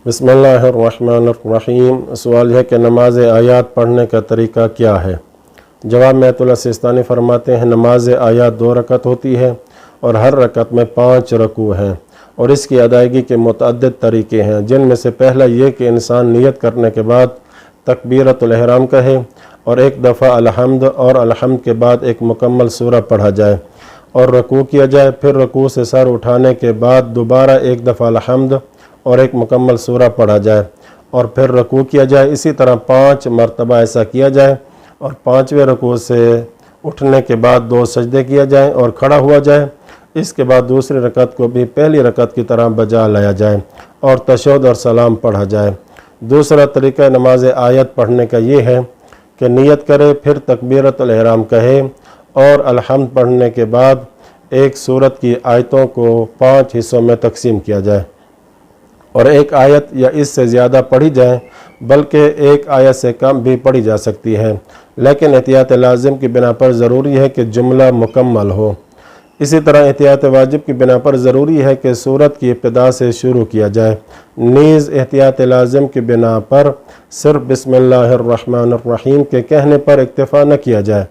बिस्मिल्लाहिर्रहमानिर्रहीम। सवाल है कि नमाज आयात पढ़ने का तरीका क्या है। जवाब में आयतुल्लाह सिस्तानी फरमाते हैं, नमाज आयात 2 रकत होती है और हर रकत में 5 रकू हैं और इसकी अदायगी के मुतअद्दिद तरीके हैं, जिनमें से पहला ये कि इंसान नियत करने के बाद तकबीरतुल इहराम कहे और एक दफ़ा अलहम्द और अलहम्द के बाद एक मुकम्मल सूरा पढ़ा जाए और रकू किया जाए। फिर रकू से सर उठाने के बाद दोबारा एक दफ़ा अलहम्द और एक मुकम्मल सूरा पढ़ा जाए और फिर रकू किया जाए। इसी तरह 5 मरतबा ऐसा किया जाए और 5वें रकू से उठने के बाद 2 सजदे किया जाए और खड़ा हुआ जाए। इसके बाद दूसरी रकत को भी पहली रकत की तरह बजा लाया जाए और तशहहुद और सलाम पढ़ा जाए। दूसरा तरीका नमाज आयत पढ़ने का ये है कि नियत करे, फिर तकबीरतुल इहराम कहे और अलहम्द पढ़ने के बाद एक सूरत की आयतों को 5 हिस्सों में तकसीम किया जाए और एक आयत या इससे ज़्यादा पढ़ी जाए, बल्कि एक आयत से कम भी पढ़ी जा सकती है, लेकिन एहतियात लाजिम की बिना पर ज़रूरी है कि जुमला मुकम्मल हो। इसी तरह एहतियात वाजिब की बिना पर ज़रूरी है कि सूरत की इब्तिदा से शुरू किया जाए। नीज़ एहतियात लाजिम की बिना पर सिर्फ बिस्मिल्लाहिर्रहमानिर्रहीम के कहने पर इक्तिफ़ा न किया जाए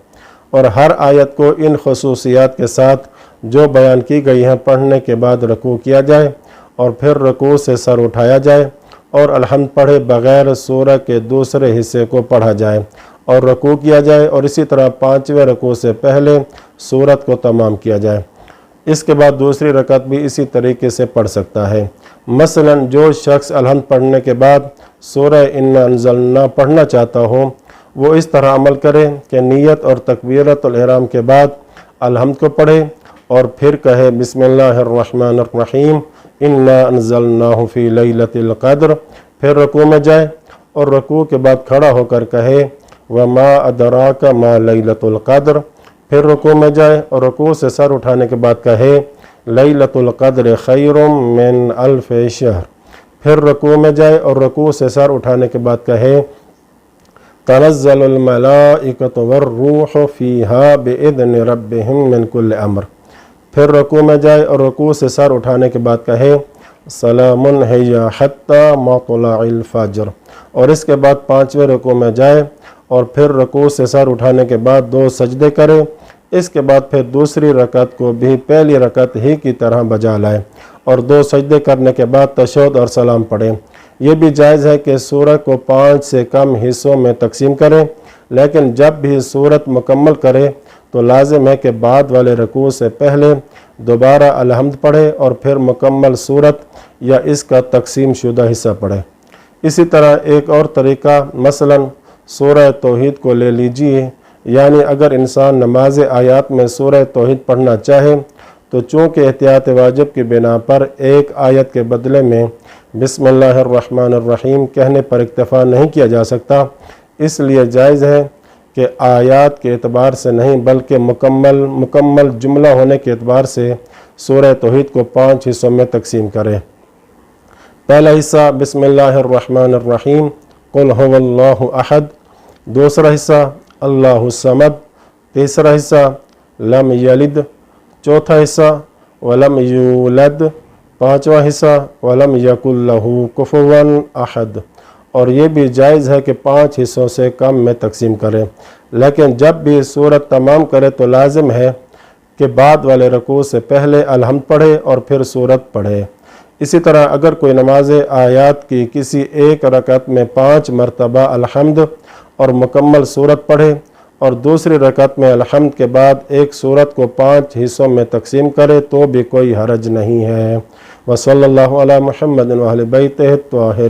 और हर आयत को इन खसूसियात के साथ जो बयान की गई हैं पढ़ने के बाद रकू किया जाए और फिर रकू से सर उठाया जाए और अलहम्द पढ़े बग़ैर सूरह के दूसरे हिस्से को पढ़ा जाए और रकू किया जाए और इसी तरह 5वें रकू से पहले सूरत को तमाम किया जाए। इसके बाद दूसरी रकत भी इसी तरीके से पढ़ सकता है। मसलन जो शख्स अलहम्द पढ़ने के बाद सूरह इन्ना अंज़लना पढ़ना चाहता हो, वो इस तरह अमल करे कि नियत और तकबीरतुल इहराम के बाद अलहम्द को पढ़े और फिर कहे बिस्मिल्लाहिर्रहमानिर्रहीम इन्ना अंज़लनाहु फ़ी लैलतिल क़द्र। फिर रकू में जाए और रकू के बाद खड़ा होकर कहे वमा अदराका मा लैलतुल क़द्र। फिर रकू में जाए और रकू से सर उठाने के बाद कहे लैलतुल क़द्र खैरुम मिन अल्फ़ शहर। फिर रकू में जाए और रकू से सर उठाने के बाद कहे तनज़्ज़लुल मलाइकतु वर्रूहु फ़ीहा बिइज़्नि रब्बिहिम मिन कुल्लि अम्र। फिर रकू में जाए और रकू से सर उठाने के बाद कहे सलामुन हिया हत्ता मत्लइल फ़ज्र। और इसके बाद 5वें रकू में जाए और फिर रकू से सर उठाने के बाद 2 सजदे करे। इसके बाद फिर दूसरी रकत को भी पहली रकत ही की तरह बजा लाए और 2 सजदे करने के बाद तशहहुद और सलाम पढ़े। ये भी जायज़ है कि सूरत को 5 से कम हिस्सों में तकसीम करें, लेकिन जब भी सूरत मुकम्मल करे तो लाजिम है कि बाद वाले रकू से पहले दोबारा अलहम्द पढ़े और फिर मुकम्मल सूरत या इसका तकसीम शुदा हिस्सा पढ़े। इसी तरह एक और तरीका मसलन सूरह तौहीद को ले लीजिए, यानी अगर इंसान नमाज आयात में सूरह तौहीद पढ़ना चाहे तो चूँकि एहतियात वाजिब की बिना पर एक आयत के बदले में बिस्मिल्लाहिर्रहमानिर्रहीम कहने पर इक्तिफ़ा नहीं किया जा सकता, इसलिए जायज़ है कि आयात के एतबार से नहीं बल्कि मुकम्मल जुमला होने के एतबार से सूरह तौहीद को 5 हिस्सों में तकसीम करें। पहला हिस्सा बिस्मिल्लाहिर्रहमानिर्रहीम कुल हुवल्लाहु अहद। दूसरा हिस्सा अल्लाहुस समद। तीसरा हिस्सा लम यलिद। चौथा हिस्सा वलम यूलद। 5वां हिस्सा वलम यकुल लहू कुफुवन अहद। और ये भी जायज़ है कि 5 हिस्सों से कम में तकसीम करें, लेकिन जब भी सूरत तमाम करे तो लाजिम है कि बाद वाले रकू से पहले अलहम्द पढ़े और फिर सूरत पढ़े। इसी तरह अगर कोई नमाज आयात की किसी एक रकत में 5 मरतबा अलहम्द और मुकम्मल सूरत पढ़े और दूसरी रकत में अलहम्द के बाद एक सूरत को 5 हिस्सों में तकसीम करे तो भी कोई हरज नहीं है। वसल्लल्लाहु अला मुहम्मद व अहले बैतिही त्वाहिरीन।